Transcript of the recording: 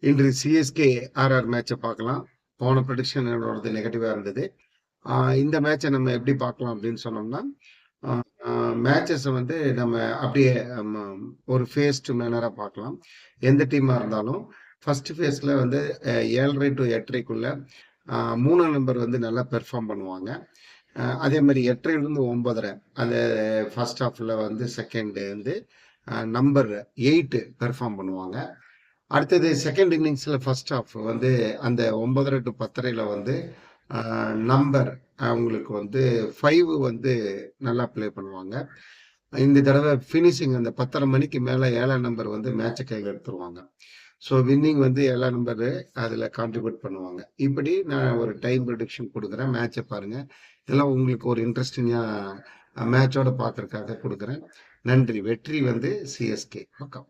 இன்று CSK RR மேட்சை பார்க்கலாம். போன ப்ரெடிக்ஷன் என்னோடது நெகட்டிவா இருந்தது. இந்த மேட்சை நம்ம எப்படி பார்க்கலாம் அப்படின்னு சொன்னோம்னா, மேட்சஸை வந்து நம்ம அப்படியே ஒரு ஃபேஸ் டு மேனரா பார்க்கலாம். எந்த டீமா இருந்தாலும் ஃபர்ஸ்ட் ஃபேஸ்ல வந்து 7:30 to 8:30க்குள்ள 3 நம்பர் வந்து நல்லா பெர்ஃபார்ம் பண்ணுவாங்க. அதே மாதிரி 8:30லேருந்து 9:30 அந்த ஃபர்ஸ்ட் ஹாஃப்ல வந்து செகண்ட் வந்து நம்பர் 8 பெர்ஃபார்ம் பண்ணுவாங்க. அடுத்தது செகண்ட் இன்னிங்ஸில் ஃபர்ஸ்ட் ஹாஃப் வந்து அந்த 9:30 to 10:30 வந்து நம்பர் அவங்களுக்கு வந்து 5 வந்து நல்லா ப்ளே பண்ணுவாங்க. இந்த தடவை ஃபினிஷிங் அந்த 10:30 மணிக்கு மேலே 7ஆம் நம்பர் வந்து மேட்சை கையில் எடுத்துருவாங்க. ஸோ வின்னிங் வந்து 7ஆம் நம்பர் அதில் கான்ட்ரிபியூட் பண்ணுவாங்க. இப்படி நான் ஒரு டைம் ப்ரெடிக்ஷன் கொடுக்குறேன். மேட்சை பாருங்கள். இதெல்லாம் உங்களுக்கு ஒரு இன்ட்ரெஸ்டிங்காக மேட்சோட பார்க்கறதுக்காக கொடுக்குறேன். நன்றி. வெற்றி வந்து சிஎஸ்கே பக்கம்.